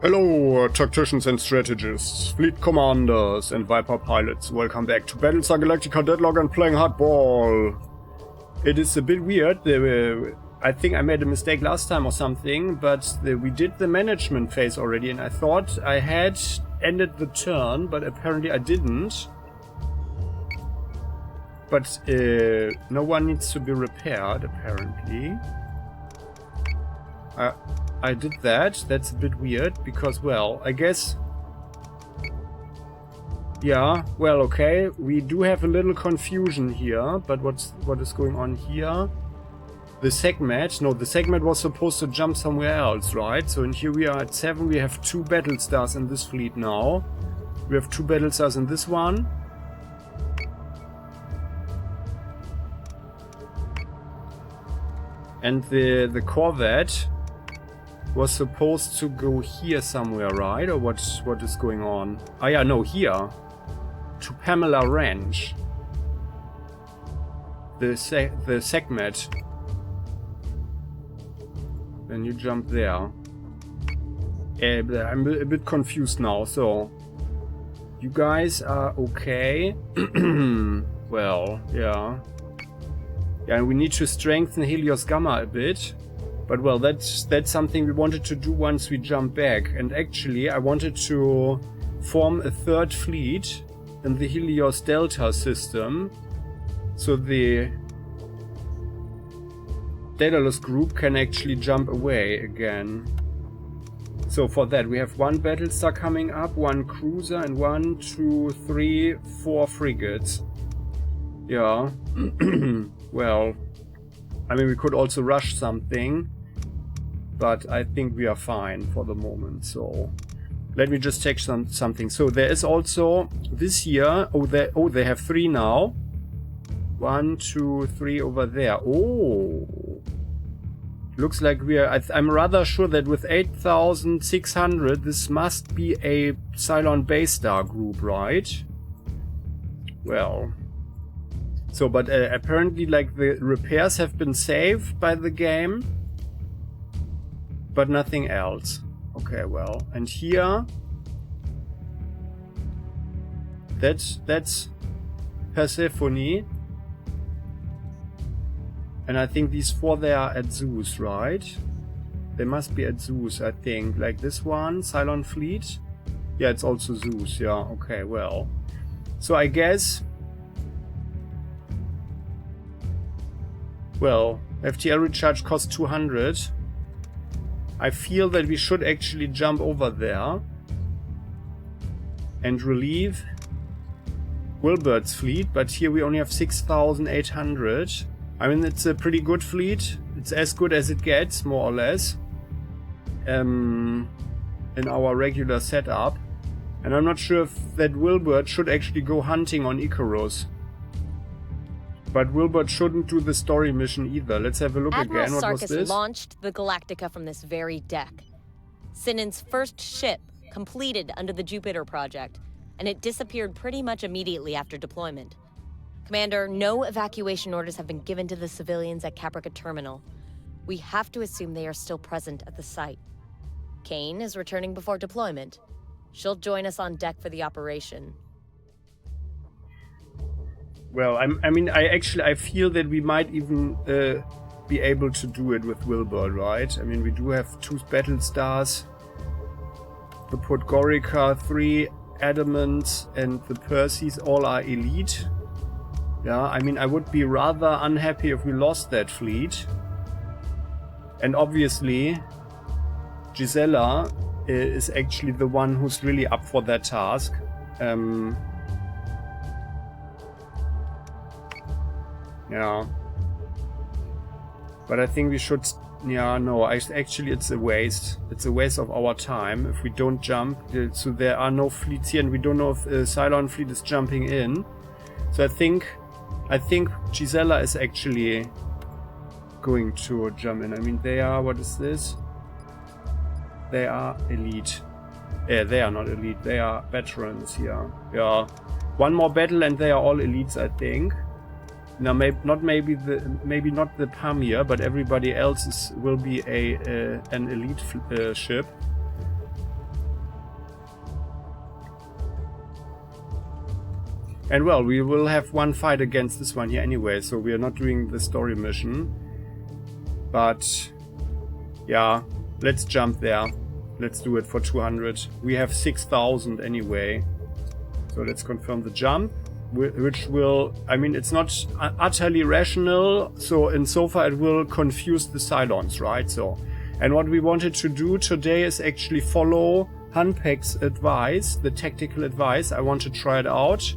Hello, tacticians and strategists, fleet commanders and Viper pilots. Welcome back to Battlestar Galactica Deadlock and playing hardball. It is a bit weird. I think I made a mistake last time or something, but we did the management phase already, and I thought I had ended the turn, but apparently I didn't. But no one needs to be repaired, apparently. I did that. That's a bit weird because, well, I guess... Yeah, well, okay. We do have a little confusion here, but what is going on here? The segment... No, the segment was supposed to jump somewhere else, right? So in here we are at 7. We have 2 Battlestars in this fleet now. We have 2 Battlestars in this one. And the Corvette was supposed to go here somewhere, right? Or what is going on? Ah, yeah, no, here. To Pamela Ranch. The segment. Then you jump there. I'm a bit confused now, so... You guys are okay. Well, yeah. Yeah, we need to strengthen Helios Gamma a bit. But well, that's something we wanted to do once we jump back. And actually, I wanted to form a 3rd fleet in the Helios Delta system. So the Daedalus group can actually jump away again. So for that, we have 1 Battlestar coming up, 1 cruiser, and 1, 2, 3, 4 frigates. Yeah. Well, I mean, we could also rush something, but I think we are fine for the moment. So let me just check something. So there is also this year. Oh, they have 3 now. 1, 2, 3 over there. Oh, looks like we are. I'm rather sure that with 8,600, this must be a Cylon base star group, right? Well. So, but apparently, like, the repairs have been saved by the game, but nothing else. Okay, well, and here, that's Persephone, and I think these 4 they are at Zeus, right? They must be at Zeus, I think. Like this one, Cylon fleet. Yeah, it's also Zeus. Yeah, okay, well, so I guess. Well, FTL recharge costs 200. I feel that we should actually jump over there and relieve Wilbert's fleet, but here we only have 6,800. I mean, it's a pretty good fleet. It's as good as it gets, more or less, in our regular setup. And I'm not sure if that Wilbert should actually go hunting on Icarus. But Wilbert shouldn't do the story mission either. Let's have a look again. What was this? Launched the Galactica from this very deck. Sinan's first ship completed under the Jupiter project, and it disappeared pretty much immediately after deployment. Commander, no evacuation orders have been given to the civilians at Caprica Terminal. We have to assume they are still present at the site. Kane is returning before deployment. She'll join us on deck for the operation. Well, I feel that we might even be able to do it with Wilbur, right? I mean, we do have 2 Battlestars, the Podgorica, 3 Adamants, and the Perseus all are elite. Yeah, I mean, I would be rather unhappy if we lost that fleet. And obviously, Gisela is actually the one who's really up for that task. Yeah, but I think we should. Yeah, no. Actually, it's a waste. It's a waste of our time if we don't jump. So there are no fleets here, and we don't know if a Cylon fleet is jumping in. So I think Gisela is actually going to jump in. I mean, they are. What is this? They are elite. Yeah, they are not elite. They are veterans here. Yeah, 1 more battle, and they are all elites, I think. Now, maybe not the Pamir, but everybody else will be an elite ship. And well, we will have one fight against this one here anyway, so we are not doing the story mission. But yeah, let's jump there. Let's do it for 200. We have 6,000 anyway. So let's confirm the jump, which will, I mean, it's not utterly rational, so insofar it will confuse the Cylons, right? So, and what we wanted to do today is actually follow Hanpek's advice, the tactical advice. I want to try it out.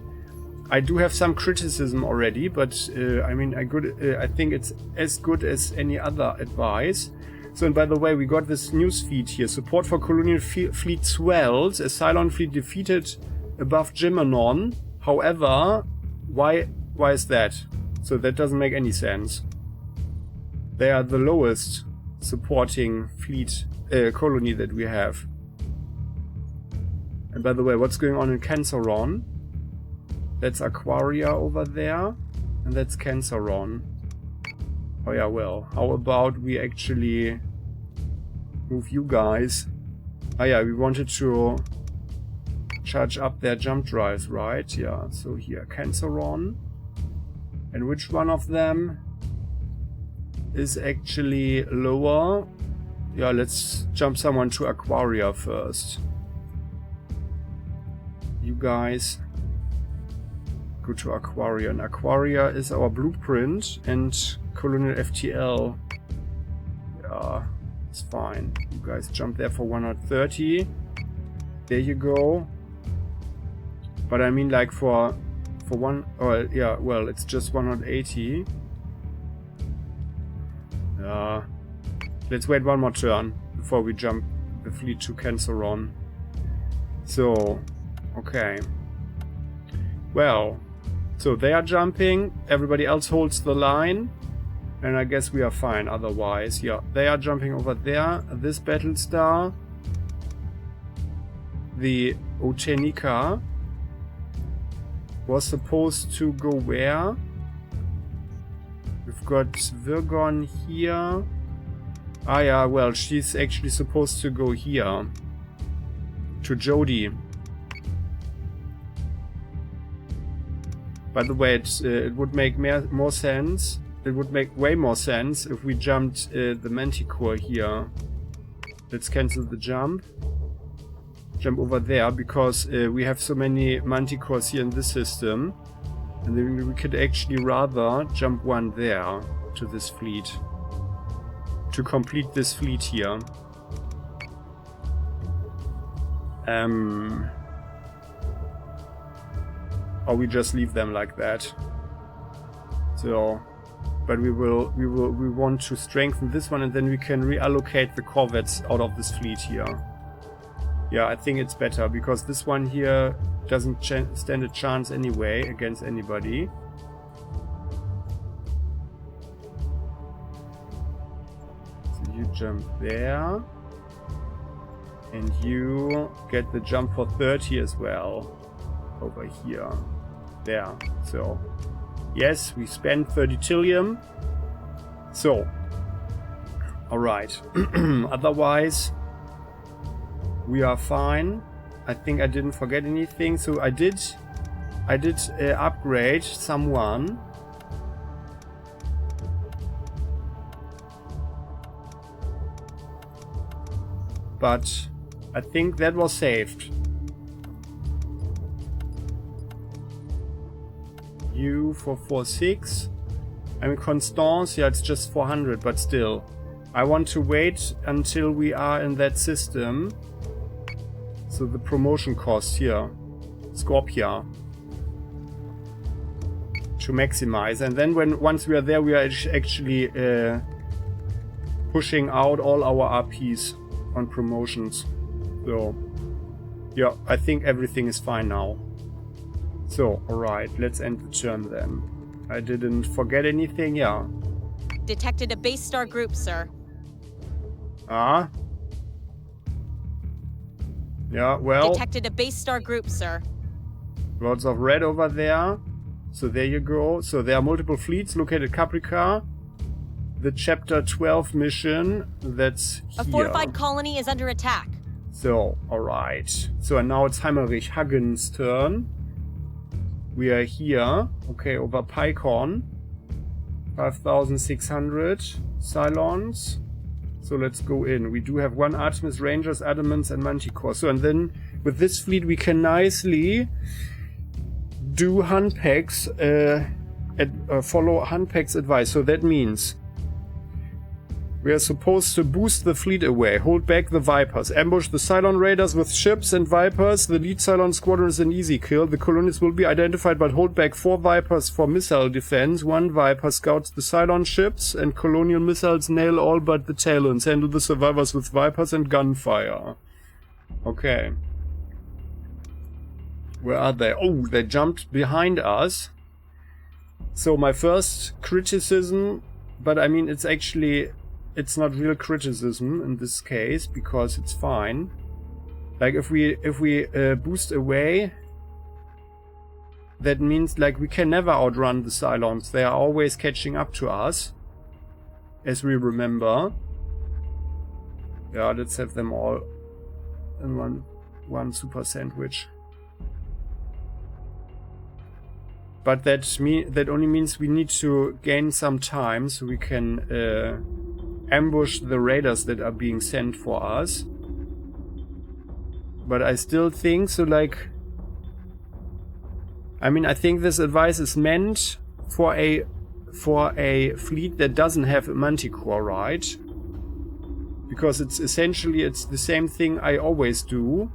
I do have some criticism already, but I mean, I think it's as good as any other advice. So, and by the way, we got this news feed here. Support for colonial fleet swells. A Cylon fleet defeated above Jimenon. However, why is that? So that doesn't make any sense. They are the lowest supporting fleet colony that we have. And by the way, what's going on in Canceron? That's Aquaria over there, and that's Canceron. Oh yeah, well, how about we actually move you guys? Oh yeah, we wanted to charge up their jump drives, right? Yeah, so here, Canceron. And which one of them is actually lower? Yeah, let's jump someone to Aquaria first. You guys go to Aquaria, and Aquaria is our blueprint, and colonial FTL, yeah, it's fine. You guys jump there for 130. There you go. But I mean, like for one, oh yeah, well, it's just 180. Let's wait one more turn before we jump the fleet to Canceron. So, okay. Well, so they are jumping, everybody else holds the line, and I guess we are fine otherwise. Yeah, they are jumping over there. This Battlestar, the Otenica, was supposed to go where? We've got Virgon here. Ah yeah, well, she's actually supposed to go here. To Jody. By the way, it would make more sense. It would make way more sense if we jumped the Manticore here. Let's cancel the jump. Jump over there, because we have so many Manticores here in this system. And then we could actually rather jump one there to this fleet. To complete this fleet here. Or we just leave them like that. So, but we want to strengthen this one, and then we can reallocate the corvettes out of this fleet here. Yeah, I think it's better, because this one here doesn't stand a chance anyway against anybody. So you jump there. And you get the jump for 30 as well. Over here. There. So, yes, we spent 30 tillium. So, alright. Otherwise, we are fine. I think I didn't forget anything. So I did upgrade someone. But I think that was saved. You for 4.6. I mean, Constance, yeah, it's just 400, but still. I want to wait until we are in that system. So the promotion cost here. Scorpia. To maximize. And then once we are there, we are actually pushing out all our RPs on promotions. So, yeah, I think everything is fine now. So, alright, let's end the turn then. I didn't forget anything, yeah. Detected a base star group, sir. Ah? Yeah, well... Detected a base star group, sir. Lots of red over there. So there you go. So there are multiple fleets located Caprica. The Chapter 12 mission, that's here. A fortified colony is under attack. So, alright. So, and now it's Heimerich Hagen's turn. We are here. Okay, over Picon. 5,600 Cylons. So let's go in. We do have 1 Artemis, Rangers, Adamants, and Manticore. So, and then with this fleet we can nicely do Hunpeck's, follow Hunpeck's advice. So that means we are supposed to boost the fleet away, hold back the Vipers, ambush the Cylon raiders with ships and Vipers. The lead Cylon squadron is an easy kill. The colonies will be identified, but hold back 4 Vipers for missile defense. 1 Viper scouts the Cylon ships, and colonial missiles nail all but the Talons. Handle the survivors with Vipers and gunfire. Okay. Where are they? Oh, they jumped behind us. So my first criticism, but I mean it's actually... It's not real criticism in this case, because it's fine. Like if we boost away, that means like we can never outrun the Cylons. They are always catching up to us, as we remember. Yeah, let's have them all in one super sandwich. But that only means we need to gain some time so we can ambush the raiders that are being sent for us. But I still think so, like, I mean, I think this advice is meant for a fleet that doesn't have a Manticore, right? Because it's essentially the same thing I always do.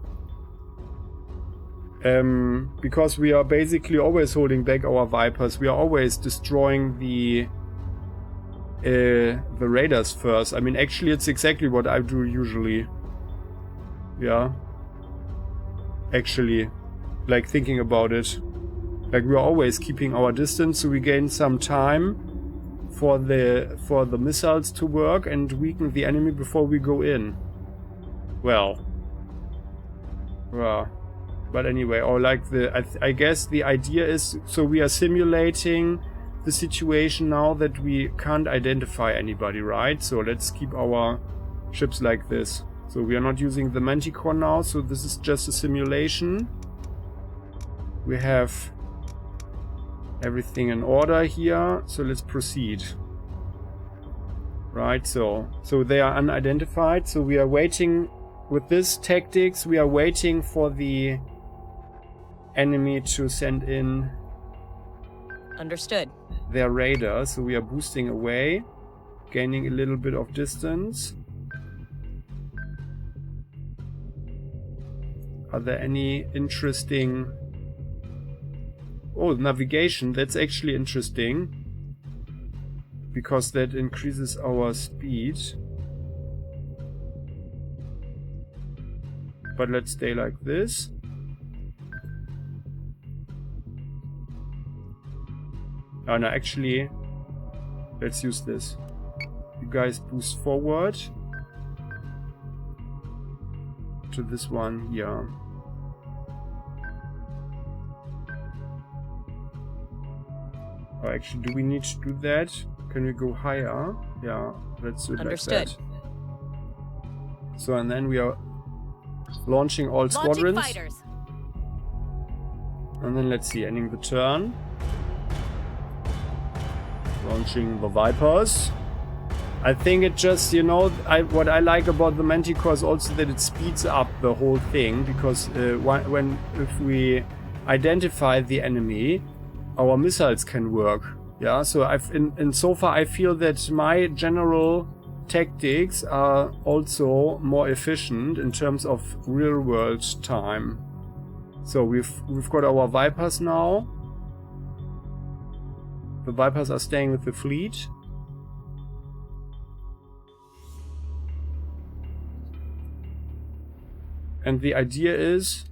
Because we are basically always holding back our Vipers. We are always destroying the raiders first. I mean, actually, it's exactly what I do usually. Yeah. Actually, like thinking about it, like we're always keeping our distance, so we gain some time for the missiles to work and weaken the enemy before we go in. Well. But anyway, or like I guess the idea is, so we are simulating the situation now that we can't identify anybody, right? So let's keep our ships like this. So we are not using the Manticore now, so this is just a simulation. We have everything in order here, so let's proceed. Right, so they are unidentified, so we are waiting with this tactics, we are waiting for the enemy to send in Understood. their radar, so we are boosting away, gaining a little bit of distance. Are there any interesting... Oh, navigation, that's actually interesting, because that increases our speed. But let's stay like this. Oh no, actually, let's use this. You guys boost forward to this one here. Oh, actually, do we need to do that? Can we go higher? Yeah, let's do it Understood. like that. So, and then we are launching all squadrons. Fighters. And then let's see, ending the turn. Launching the Vipers. I think it just, you know, what I like about the Manticore is also that it speeds up the whole thing, because if we identify the enemy, our missiles can work. Yeah, so in so far I feel that my general tactics are also more efficient in terms of real world time. So we've got our Vipers now. The Vipers are staying with the fleet. And the idea is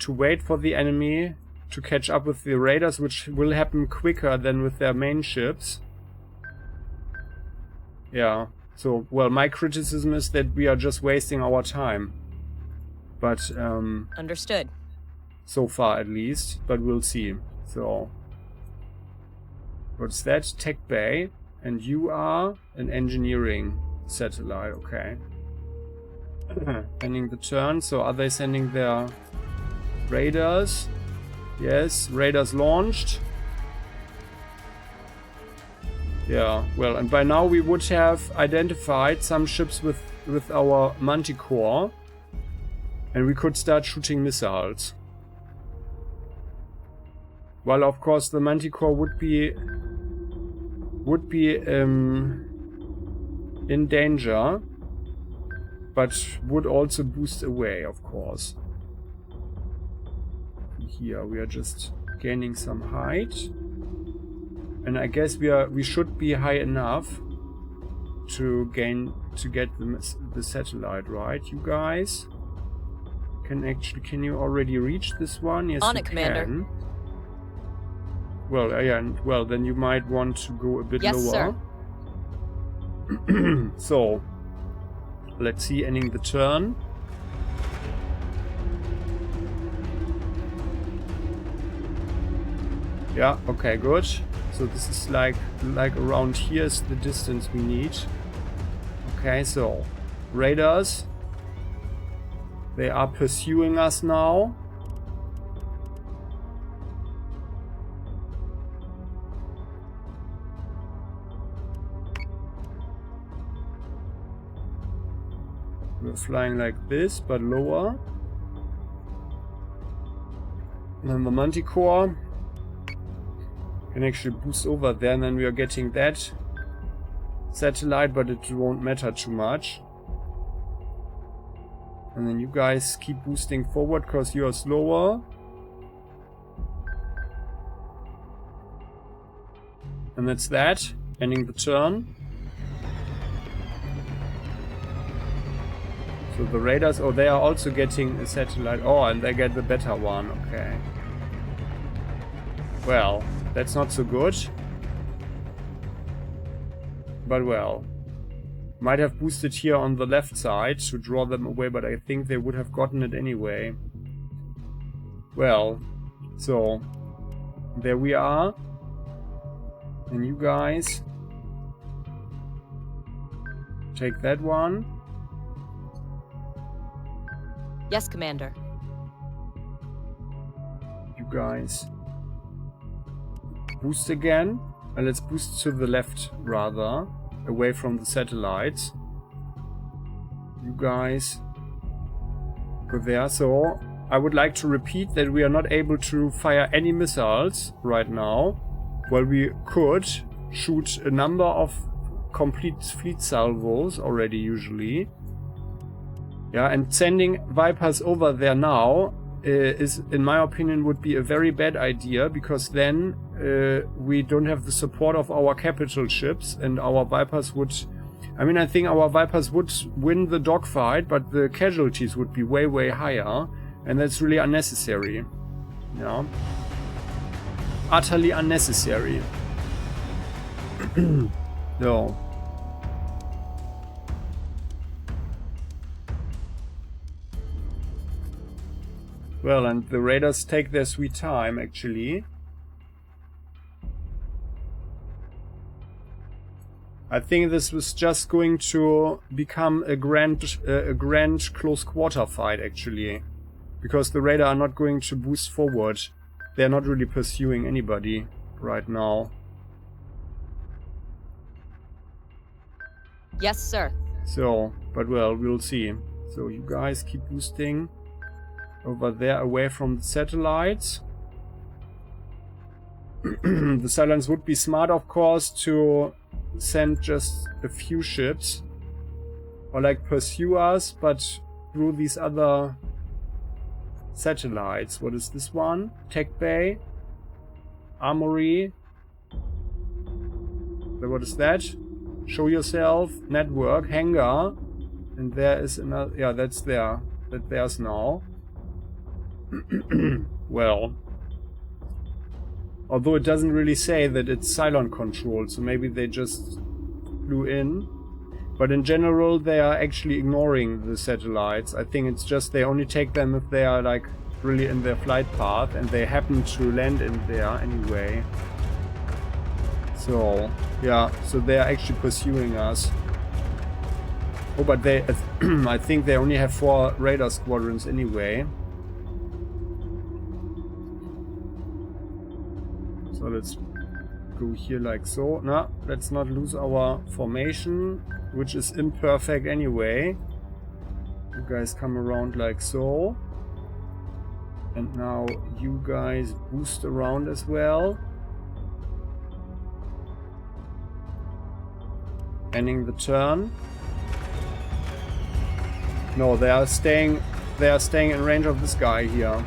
to wait for the enemy to catch up with the raiders, which will happen quicker than with their main ships. Yeah, so, well, my criticism is that we are just wasting our time. But, Understood. so far at least, but we'll see. So, what's that? Tech Bay, and you are an engineering satellite, okay. Ending the turn. So are they sending their raiders? Yes, raiders launched. Yeah, well, and by now we would have identified some ships with our manticore, and we could start shooting missiles. Well, of course, the manticore would be in danger, but would also boost away, of course. Here we are just gaining some height, and I guess we should be high enough to get the satellite, right? You guys can you already reach this one? Yes, on you it, Commander. can. Well, yeah, well, then you might want to go a bit lower. Sir. So, let's see, ending the turn. Yeah, okay, good. So this is like around here is the distance we need. Okay, so raiders. They are pursuing us now. We're flying like this, but lower. And then the manticore can actually boost over there, and then we are getting that satellite, but it won't matter too much. And then you guys keep boosting forward because you are slower. And that's that. Ending the turn. So the raiders, oh, they are also getting a satellite. Oh, and they get the better one. Okay. Well, that's not so good. But well. Might have boosted here on the left side to draw them away, but I think they would have gotten it anyway. Well, so there we are. And you guys take that one. Yes, Commander. You guys boost again. And let's boost to the left rather. Away from the satellites. You guys go there. So I would like to repeat that we are not able to fire any missiles right now. Well, we could shoot a number of complete fleet salvos already usually. Yeah, and sending Vipers over there now is, in my opinion, would be a very bad idea, because then we don't have the support of our capital ships, and our Vipers would... I mean, I think our Vipers would win the dogfight, but the casualties would be way, way higher, and that's really unnecessary. Yeah. Utterly unnecessary. No. Well, and the raiders take their sweet time, actually. I think this was just going to become a grand close quarter fight, actually. Because the radar are not going to boost forward. They're not really pursuing anybody right now. Yes, sir. So, but well, we'll see. So you guys keep boosting over there away from the satellites. The Cylons would be smart, of course, to send just a few ships or like pursue us, but through these other satellites. What is this one? Tech Bay, Armory. What is that? Show yourself, network, hangar, and there is another. Yeah, that's there. That there's now. Well, although it doesn't really say that it's Cylon controlled, so maybe they just flew in. But in general, they are actually ignoring the satellites. I think it's just they only take them if they are like really in their flight path, and they happen to land in there anyway. So, yeah, so they are actually pursuing us. Oh, but they... I think they only have 4 radar squadrons anyway. So let's go here like so. No, let's not lose our formation, which is imperfect anyway. You guys come around like so. And now you guys boost around as well. Ending the turn. No, they are staying in range of this guy here.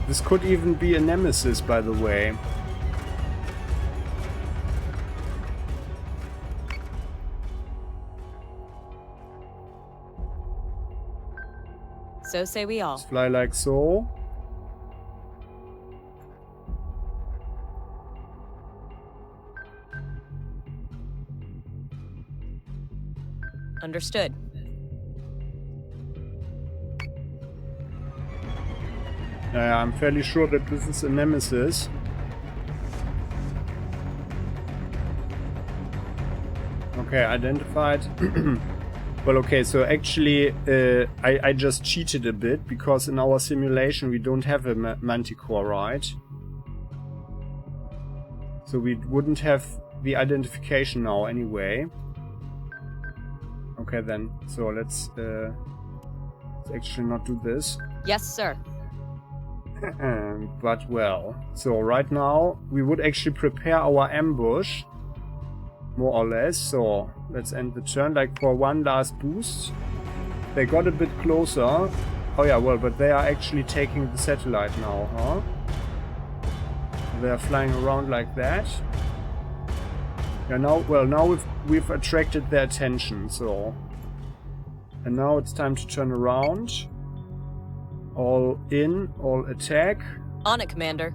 This could even be a nemesis, by the way. So say we all. Let's fly like so. Understood. I'm fairly sure that this is a nemesis. Okay, identified. Well, okay, so actually I just cheated a bit, because in our simulation we don't have a manticore, right? So we wouldn't have the identification now anyway. Okay then, so let's actually not do this. Yes, sir. But well, so right now we would actually prepare our ambush, more or less. So let's end the turn, like for one last boost. They got a bit closer. Oh yeah, well, but they are actually taking the satellite now, huh? They are flying around like that. Yeah, now we've attracted their attention, so... And now it's time to turn around. All in, all attack. On it, Commander.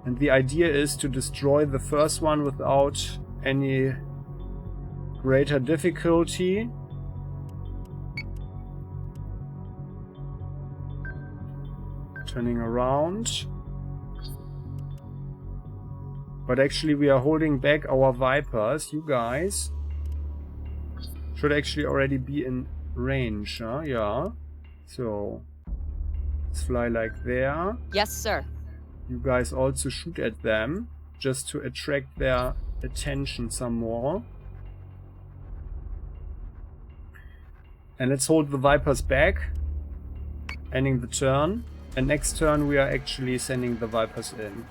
And the idea is to destroy the first one without any greater difficulty. Turning around. But actually we are holding back our Vipers. You guys should actually already be in range, huh? Yeah. So let's fly like there. Yes, sir. You guys also shoot at them, just to attract their attention some more. And let's hold the Vipers back, ending the turn. And next turn we are actually sending the Vipers in.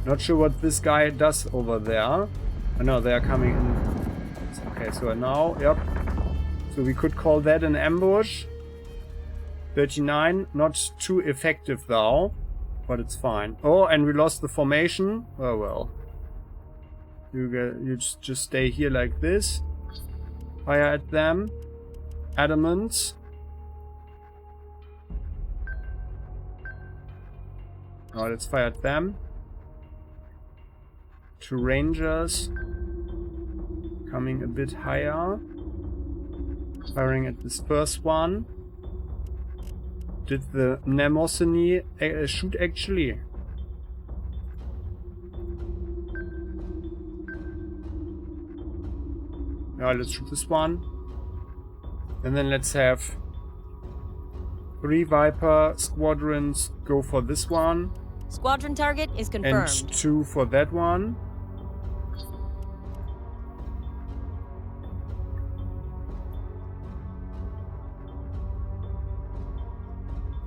Not sure what this guy does over there. Oh, no, they are coming in. Okay, so now, yep. So we could call that an ambush. 39, not too effective though, but it's fine. Oh, and we lost the formation. Oh well. You just stay here like this. Fire at them. Adamants. Now let's fire at them. 2 Rangers. Coming a bit higher. Firing at this first one. Did the Mnemosyne shoot actually? Now let's shoot this one. And then let's have 3 Viper squadrons go for this one. Squadron target is confirmed. And 2 for that one.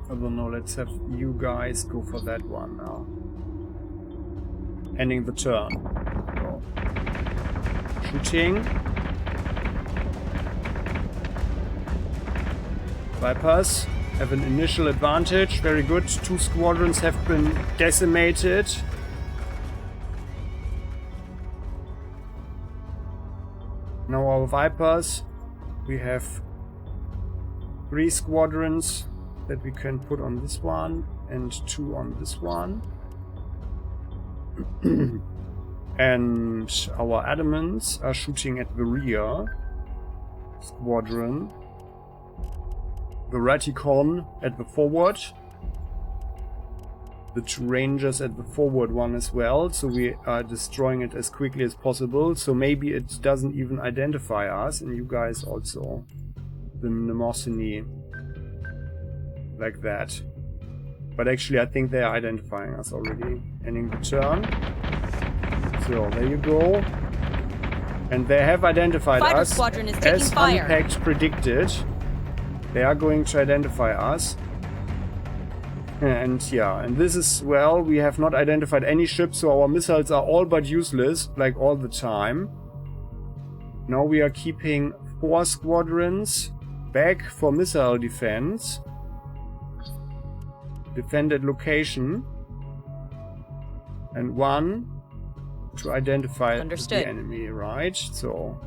I don't know, let's have you guys go for that one now. Ending the turn. So. Shooting. Vipers have an initial advantage. Very good. 2 squadrons have been decimated. Now our Vipers. We have 3 squadrons that we can put on this one and 2 on this one. And our Adamants are shooting at the rear squadron. The Raticon at the forward. the 2 rangers at the forward one as well, so we are destroying it as quickly as possible. So maybe it doesn't even identify us, and you guys also. The Mnemosyne. Like that. But actually I think they are identifying us already. Ending the turn. So there you go. And they have identified Fighter us squadron is taking as fire. Unpacked predicted. They are going to identify us. And yeah, and this is, well, we have not identified any ships, so our missiles are all but useless, like all the time. Now we are keeping 4 squadrons back for missile defense. Defended location. And 1 to identify the enemy, right? So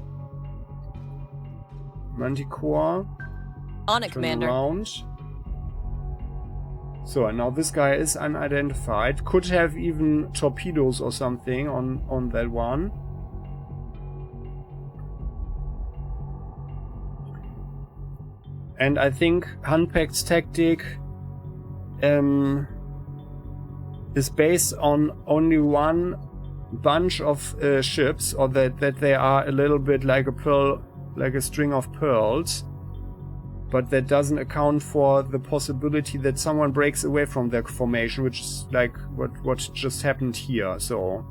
Manticore. On it, Commander. Around. So, and now this guy is unidentified. Could have even torpedoes or something on that one. And I think Hunpack's tactic is based on only one bunch of ships, or that they are a little bit like a pearl, like a string of pearls. But that doesn't account for the possibility that someone breaks away from their formation, which is like what just happened here. So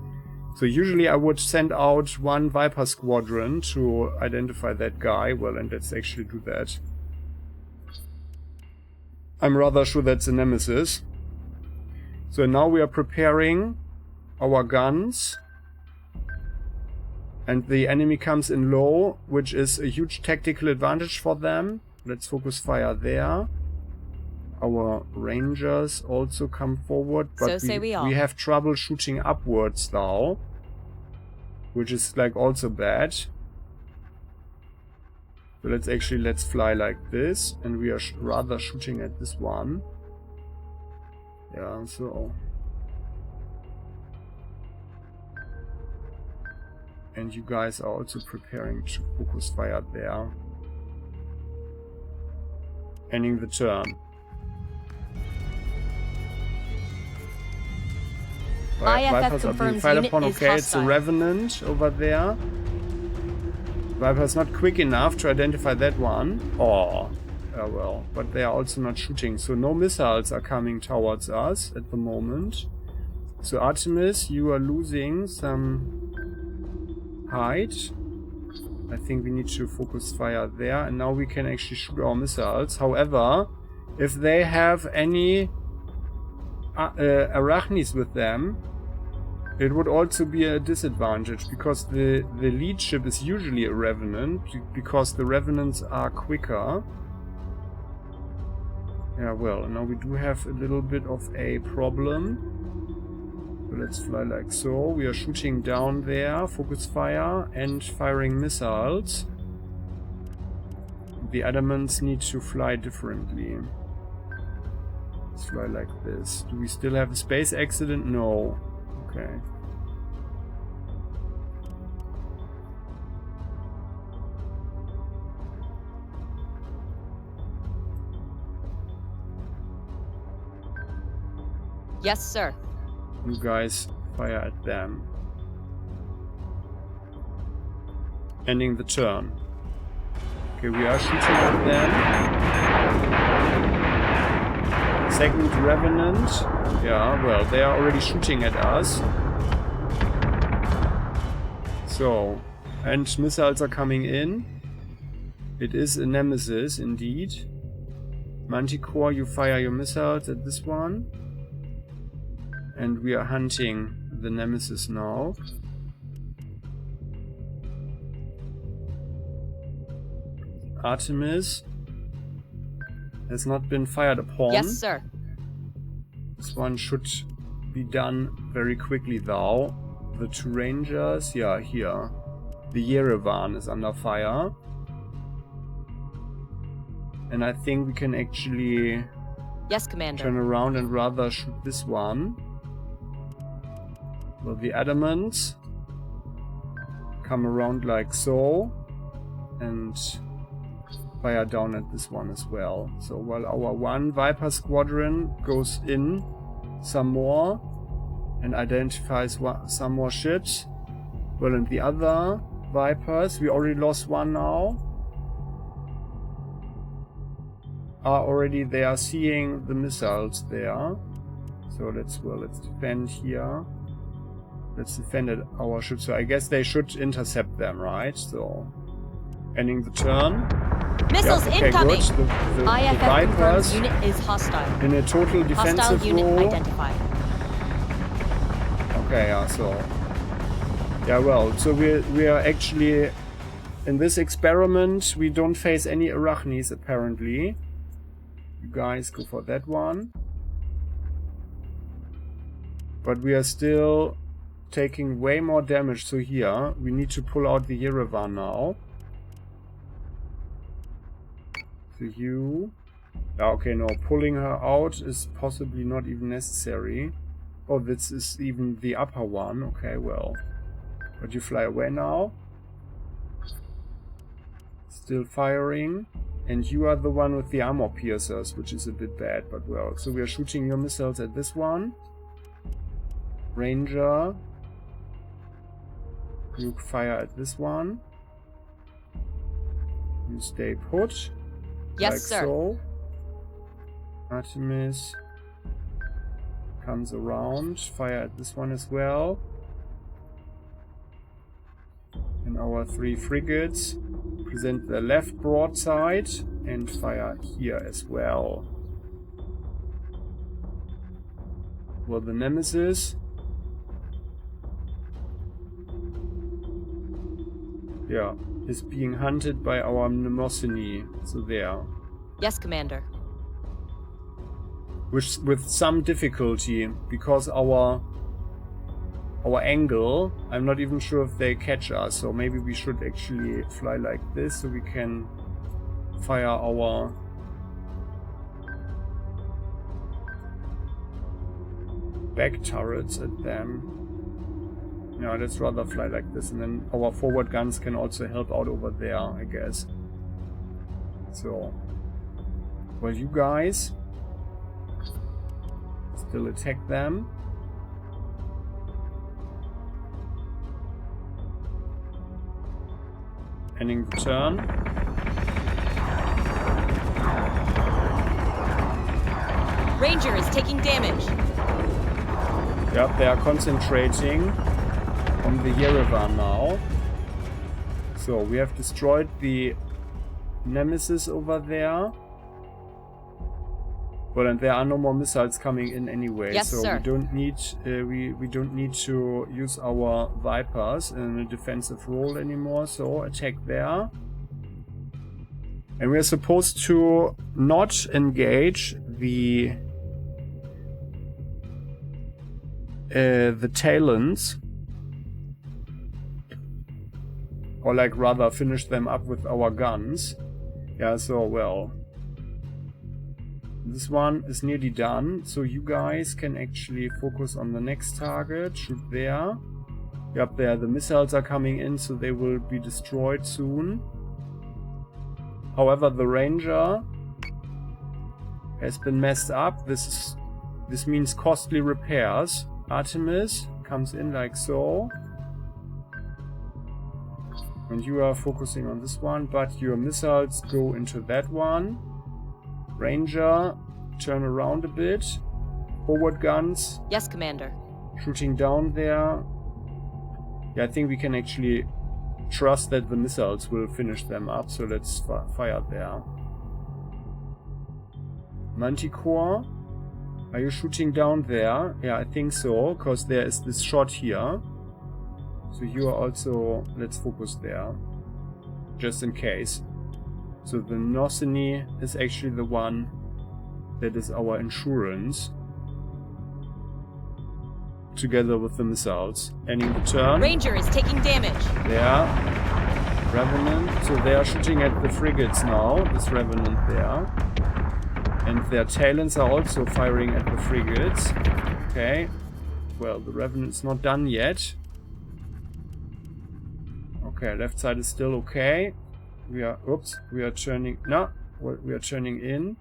usually I would send out 1 Viper squadron to identify that guy. Well, and let's actually do that. I'm rather sure that's a Nemesis. So now we are preparing our guns. And the enemy comes in low, which is a huge tactical advantage for them. Let's focus fire there. Our rangers also come forward, but we have trouble shooting upwards now, which is like also bad. So let's fly like this, and we are rather shooting at this one. Yeah, so. And you guys are also preparing to focus fire there. Ending the turn. IFF confirms unit is okay, it's a Revenant over there. Viper's not quick enough to identify that one. Oh, well, but they are also not shooting, so no missiles are coming towards us at the moment. So Artemis, you are losing some height. I think we need to focus fire there, and now we can actually shoot our missiles. However, if they have any Arachnes with them, it would also be a disadvantage, because the lead ship is usually a Revenant, because the Revenants are quicker. Yeah, well, now we do have a little bit of a problem. So let's fly like so. We are shooting down there, focus fire, and firing missiles. The Adamants need to fly differently. Let's fly like this. Do we still have a space accident? No. Okay. Yes, sir. You guys fire at them. Ending the turn. Okay, we are shooting at them. Second Revenant. Yeah, well, they are already shooting at us. So, and missiles are coming in. It is a Nemesis, indeed. Manticore, you fire your missiles at this one. And we are hunting the Nemesis now. Artemis has not been fired upon. Yes, sir. This one should be done very quickly though. The 2 Rangers, yeah, here. The Yerevan is under fire. And I think we can actually yes, Commander. Turn around and rather shoot this one. Well, the Adamants come around like so and fire down at this one as well. So while our 1 Viper squadron goes in some more and identifies some more ships. Well, and the other Vipers, we already lost one now, are already there, seeing the missiles there. So let's defend here. Let's defend at our ship. So I guess they should intercept them, right? So ending the turn. Missiles incoming. Good. The IFF Vipers confirms unit is hostile. in a total defensive Hostile unit role. identified. Okay, yeah, so yeah, well, so we are actually in this experiment. We don't face any Arachnes apparently. You guys go for that one, but we are still taking way more damage. So here we need to pull out the Yerevan now. So you, okay, no, pulling her out is possibly not even necessary. Oh, this is even the upper one. Okay, well, but you fly away now. Still firing. And you are the one with the armor piercers, which is a bit bad, but well. So we are shooting your missiles at this one. Ranger. You fire at this one. You stay put. Yes, like sir. So. Artemis comes around. Fire at this one as well. And our 3 frigates present the left broadside and fire here as well. Well, the Nemesis, yeah, is being hunted by our Mnemosyne. So there. Yes, Commander. With some difficulty, because our angle, I'm not even sure if they catch us, so maybe we should actually fly like this so we can fire our back turrets at them. Yeah, let's rather fly like this, and then our forward guns can also help out over there, I guess. So, well, you guys still attack them. Ending the turn. Ranger is taking damage. Yep, they are concentrating on the Yerevan now. So we have destroyed the Nemesis over there. Well, and there are no more missiles coming in anyway, yes, so sir. we don't need we don't need to use our Vipers in a defensive role anymore. So attack there, and we are supposed to not engage the Talons, or like rather finish them up with our guns. Yeah, so well. This one is nearly done, so you guys can actually focus on the next target. Shoot there. Yep, there the missiles are coming in, so they will be destroyed soon. However, the Ranger has been messed up. This means costly repairs. Artemis comes in like so. And you are focusing on this one, but your missiles go into that one. Ranger, turn around a bit. Forward guns. Yes, Commander. Shooting down there. Yeah, I think we can actually trust that the missiles will finish them up, so let's fire there. Manticore, are you shooting down there? Yeah, I think so, because there is this shot here. So you are also... let's focus there, just in case. So the Mnemosyne is actually the one that is our insurance, together with the missiles. Ending the turn. Ranger is taking damage. There. Revenant. So they are shooting at the frigates now, this Revenant there. And their Talons are also firing at the frigates. Okay. Well, the Revenant's not done yet. Okay, left side is still okay. We are turning in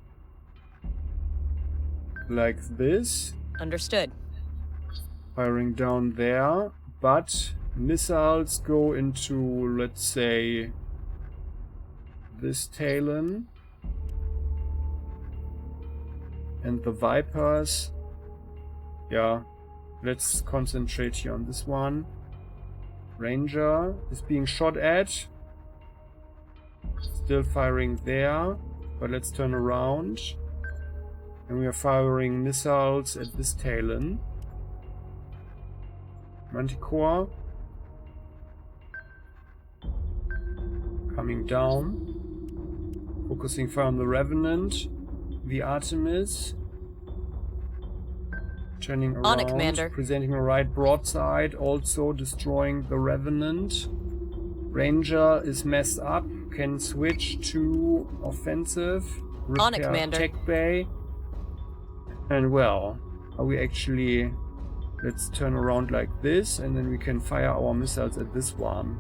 like this. Understood. Firing down there, but missiles go into, let's say, this Talon. And the Vipers, yeah, let's concentrate here on this one. Ranger is being shot at. Still firing there, but let's turn around. And we are firing missiles at this Talon. Manticore. Coming down. Focusing fire on the Revenant. The Artemis. Turning around. On it, Commander. Presenting a right broadside. Also destroying the Revenant. Ranger is messed up. Can switch to offensive. Repair On it, Commander. Tech bay. And well, are we actually... Let's turn around like this, and then we can fire our missiles at this one.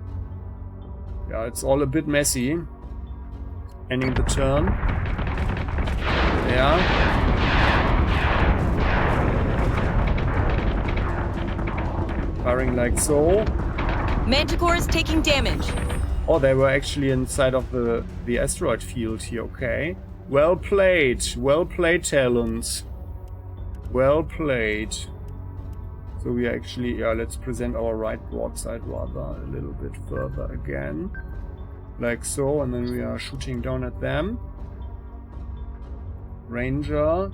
Yeah, it's all a bit messy. Ending the turn. Yeah. Firing like so. Manticore is taking damage. Oh, they were actually inside of the asteroid field here, okay. Well played, Talons. Well played. So we actually, yeah, let's present our right broadside rather a little bit further again. Like so, and then we are shooting down at them. Ranger.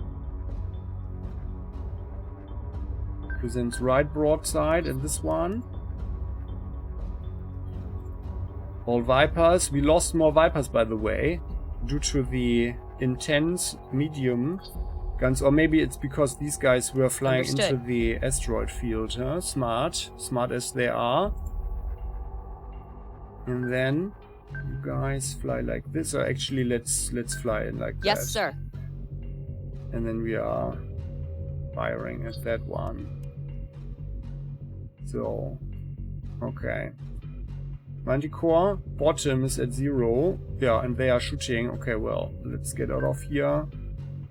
Presents right broadside at this one. All Vipers. We lost more Vipers, by the way, due to the intense medium guns. Or maybe it's because these guys were flying into the asteroid field. Huh? Smart as they are. And then you guys fly like this. Or actually, let's fly in like that. Yes, sir. And then we are firing at that one. So, okay. Manticore, bottom is at 0. Yeah, and they are shooting. Okay, well, let's get out of here.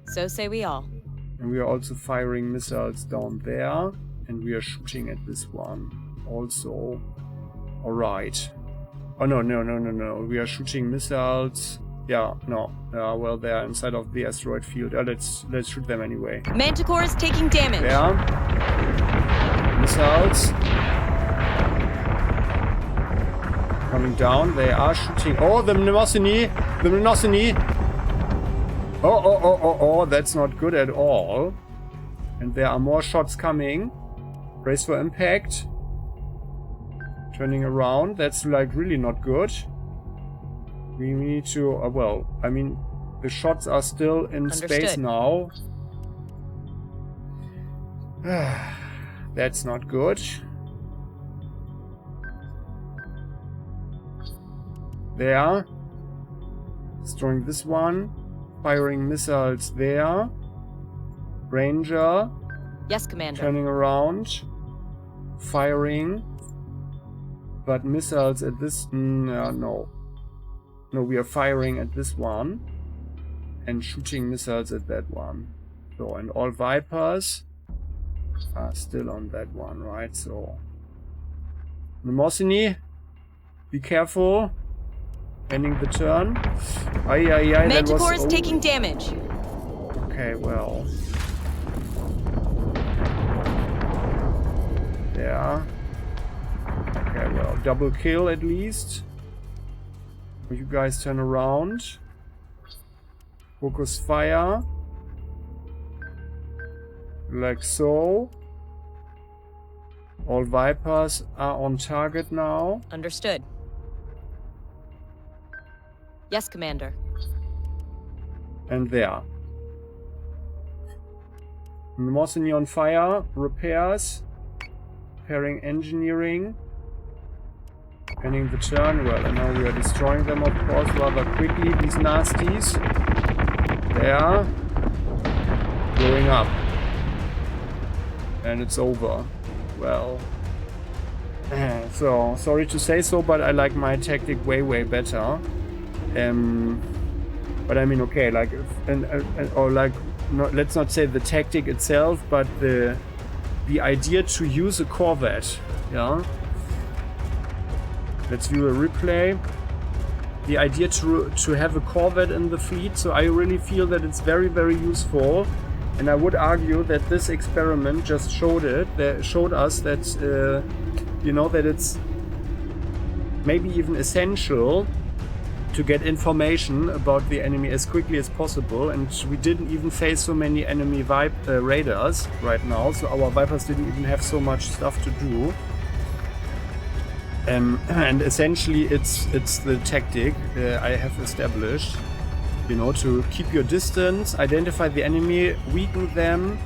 So say we all. And we are also firing missiles down there. And we are shooting at this one also. Alright. Oh, no. We are shooting missiles. Yeah, no. Well, they are inside of the asteroid field. Let's shoot them anyway. Manticore is taking damage. Yeah. Missiles. Coming down. They are shooting. Oh, the Mnemosyne! Oh, that's not good at all. And there are more shots coming. Brace for impact. Turning around. That's like really not good. We need to... well, I mean, the shots are still in space now. That's not good. There. Destroying this one. Firing missiles there. Ranger. Yes, Commander. Turning around. Firing. But missiles at this... no. No, we are firing at this one. And shooting missiles at that one. So, and all Vipers are still on that one, right? So... Mnemosyne, be careful. Ending the turn. Manticore is taking damage. Okay, well. There. Okay, well, double kill at least. You guys turn around. Focus fire. Like so. All Vipers are on target now. Understood. Yes, Commander. And there. Mnemosyne on fire. Repairs. Repairing engineering. Ending the turn. Well, and now we are destroying them, of course, rather quickly. These nasties. There. Going up. And it's over. Well. So, sorry to say so, but I like my tactic way better. But I mean, okay, like, or like, let's not say the tactic itself, but the idea to use a corvette. Yeah. Let's view a replay. The idea to have a corvette in the fleet, so I really feel that it's very, very useful, and I would argue that this experiment just showed us that you know, that it's maybe even essential to get information about the enemy as quickly as possible, and we didn't even face so many enemy raiders right now, so our Vipers didn't even have so much stuff to do. And essentially it's the tactic I have established, you know, to keep your distance, identify the enemy, weaken them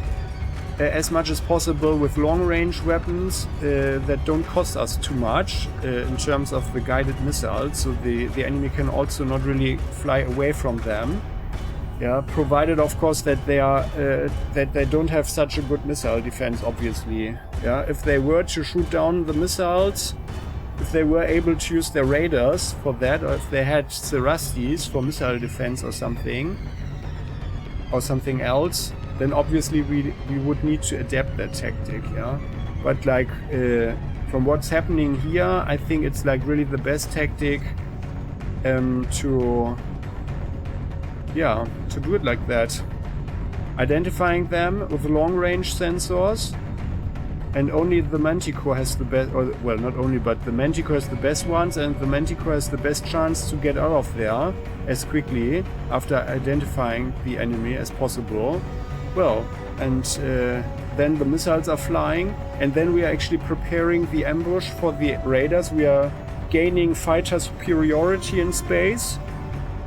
as much as possible with long-range weapons that don't cost us too much in terms of the guided missiles, so the enemy can also not really fly away from them. Yeah, provided of course that they are that they don't have such a good missile defense, obviously. Yeah, if they were to shoot down the missiles, if they were able to use their radars for that, or if they had Cerastes for missile defense or something else, then obviously we would need to adapt that tactic, yeah. But like from what's happening here, I think it's like really the best tactic to do it like that. Identifying them with long-range sensors. And only the Manticore has the best, or well, not only, but the Manticore has the best ones, and the Manticore has the best chance to get out of there as quickly after identifying the enemy as possible. Well, and then the missiles are flying, and then we are actually preparing the ambush for the raiders. We are gaining fighter superiority in space.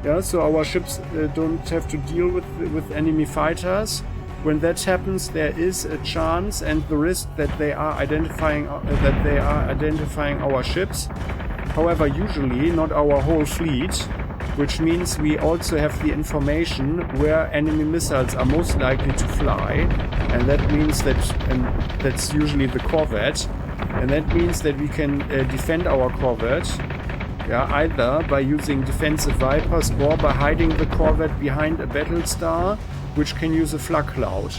Yeah, so our ships don't have to deal with enemy fighters. When that happens, there is a chance and the risk that they are identifying our ships. However, usually not our whole fleet, which means we also have the information where enemy missiles are most likely to fly, and that means that, and that's usually the corvette, and that means that we can defend our corvette. Yeah, either by using defensive Vipers or by hiding the corvette behind a Battlestar, which can use a flak cloud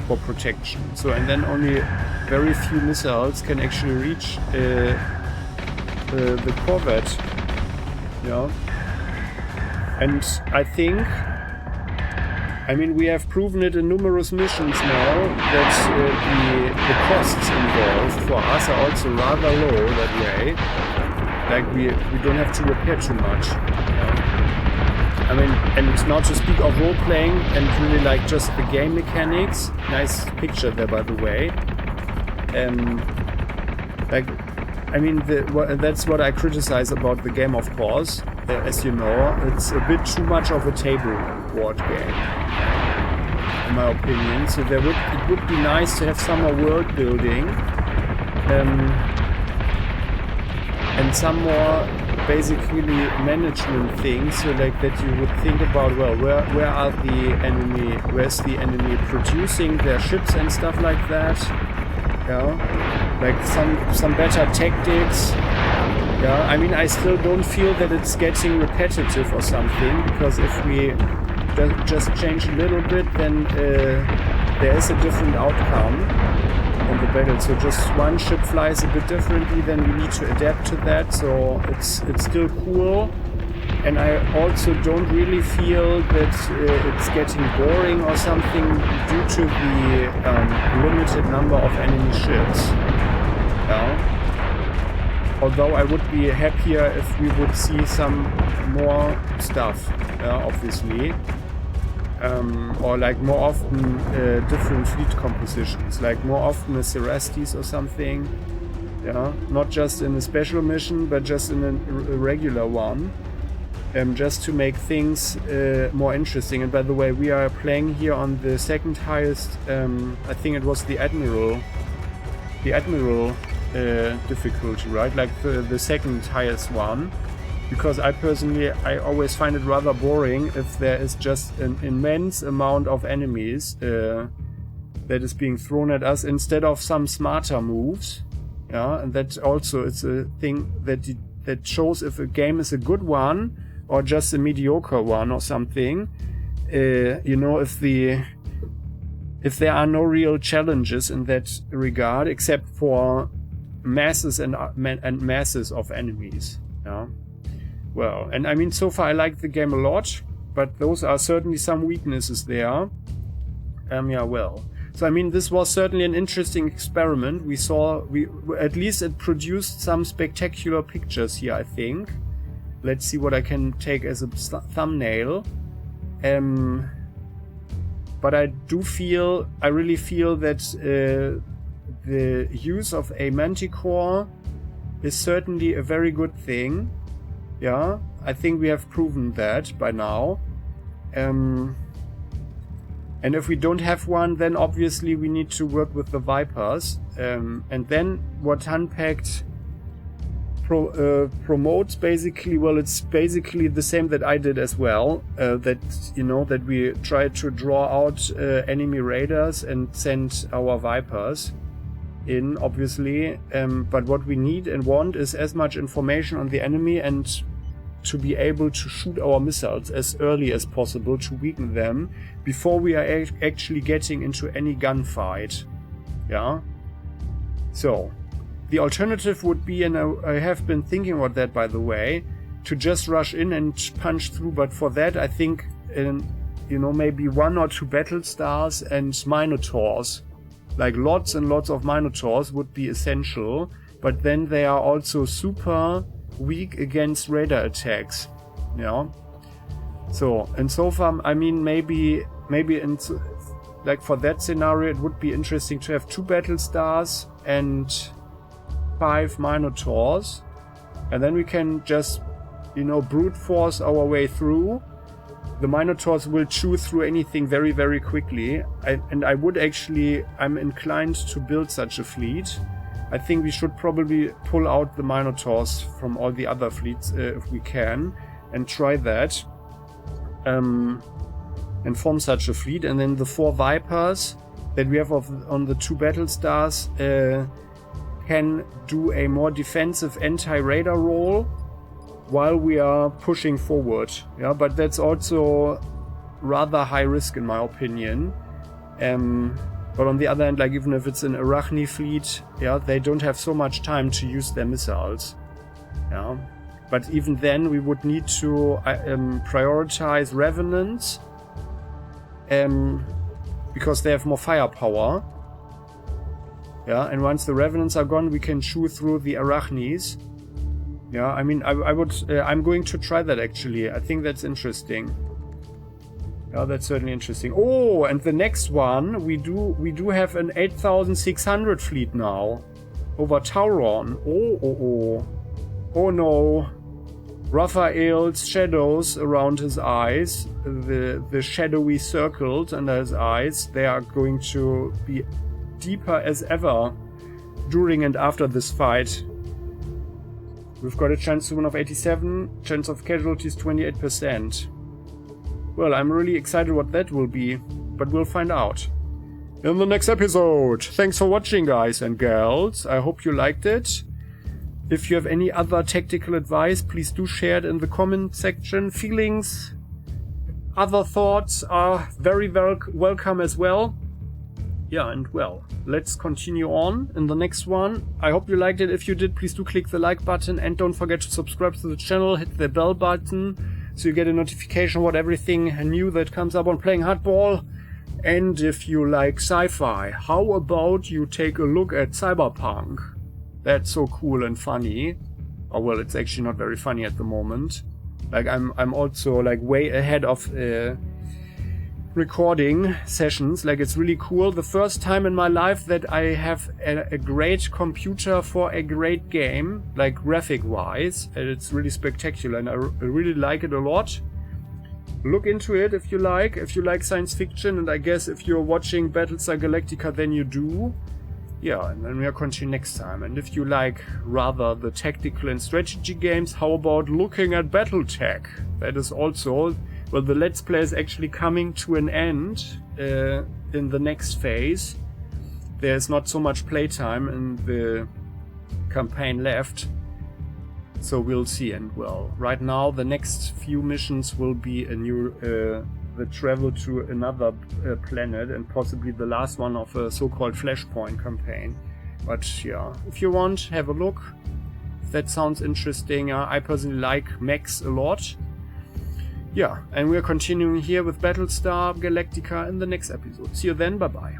for protection. So, and then only very few missiles can actually reach the corvette. Yeah. And I think, I mean, we have proven it in numerous missions now that the costs involved for us are also rather low that way. Like we don't have to repair too much. I mean, and it's not to speak of role-playing and really like just the game mechanics. Nice picture there, by the way. Like, I mean, that's what I criticize about the game, of course. As you know, it's a bit too much of a table board game, in my opinion. So it would be nice to have some more world building, and some more basically management things, so like that you would think about, well, where's the enemy producing their ships and stuff like that. Yeah, like some better tactics. Yeah, I mean, I still don't feel that it's getting repetitive or something, because if we just change a little bit, then there is a different outcome on the battle. So just one ship flies a bit differently, then we need to adapt to that. So it's still cool, and I also don't really feel that it's getting boring or something due to the limited number of enemy ships. Yeah. Although I would be happier if we would see some more stuff, obviously. Or like more often different fleet compositions, like more often a Cerastes or something. Yeah, not just in a special mission, but just in a regular one. Just to make things more interesting. And by the way, we are playing here on the second highest, I think it was the Admiral difficulty, right? Like the second highest one. Because I always find it rather boring if there is just an immense amount of enemies that is being thrown at us instead of some smarter moves. Yeah, and that also is a thing that shows if a game is a good one or just a mediocre one or something. you know, if there are no real challenges in that regard, except for masses and masses of enemies. Yeah. Well, and I mean, so far I like the game a lot, but those are certainly some weaknesses there. Yeah, well. So I mean, this was certainly an interesting experiment. We at least it produced some spectacular pictures here, I think. Let's see what I can take as a thumbnail. But I really feel that the use of a manticore is certainly a very good thing. Yeah, I think we have proven that by now. And if we don't have one, then obviously we need to work with the Vipers. And then what Unpacked promotes, basically, well, it's basically the same that I did as well. That, you know, that we try to draw out enemy raiders and send our Vipers in, obviously. But what we need and want is as much information on the enemy and to be able to shoot our missiles as early as possible to weaken them before we are actually getting into any gunfight. Yeah. So the alternative would be, and I have been thinking about that, by the way, to just rush in and punch through. But for that, I think, you know, maybe 1 or 2 Battlestars and Minotaurs, like lots and lots of Minotaurs, would be essential. But then they are also super weak against radar attacks. Yeah. So, and so far, I mean, maybe in, like, for that scenario, it would be interesting to have 2 Battlestars and 5 Minotaurs, and then we can just, you know, brute force our way through. The Minotaurs will chew through anything very, very quickly, and I'm inclined to build such a fleet. I think we should probably pull out the Minotaurs from all the other fleets if we can, and try that, and form such a fleet. And then the 4 Vipers that we have on the 2 Battlestars can do a more defensive anti-radar role while we are pushing forward. Yeah, but that's also rather high risk in my opinion. But on the other hand, like, even if it's an Arachne fleet, yeah, they don't have so much time to use their missiles. Yeah, but even then we would need to prioritize Revenants, because they have more firepower. Yeah, and once the Revenants are gone, we can chew through the Arachnes. Yeah, I mean, I'm going to try that actually. I think that's interesting. Yeah, that's certainly interesting. Oh, and the next one, we do have an 8,600 fleet now over Tauron. Oh no. Raphael's shadows around his eyes, the shadowy circles under his eyes, they are going to be deeper as ever during and after this fight. We've got a chance to win of 87, chance of casualties 28%. Well, I'm really excited what that will be, but we'll find out in the next episode. Thanks for watching, guys and gals. I hope you liked it. If you have any other tactical advice, please do share it in the comment section. Feelings, other thoughts are very, very welcome as well. Yeah, and well, let's continue on in the next one. I hope you liked it. If you did, please do click the like button and don't forget to subscribe to the channel. Hit the bell button so you get a notification about everything new that comes up on Playing Hardball. And if you like sci-fi, how about you take a look at Cyberpunk? That's so cool and funny. Oh well, it's actually not very funny at the moment. Like, I'm also like way ahead of recording sessions. Like, it's really cool. The first time in my life that I have a great computer for a great game, like graphic wise, and it's really spectacular and I really like it a lot. Look into it if you like science fiction, and I guess if you're watching Battlestar Galactica, then you do. Yeah, and then we'll continue next time. And if you like rather the tactical and strategy games, how about looking at Battletech? That is also, well, the Let's Play is actually coming to an end in the next phase. There's not so much playtime in the campaign left. So we'll see. And well, right now the next few missions will be a new the travel to another planet, and possibly the last one of a so-called Flashpoint campaign. But yeah, if you want, have a look. If that sounds interesting. I personally like mechs a lot. Yeah, and we're continuing here with Battlestar Galactica in the next episode. See you then, bye bye.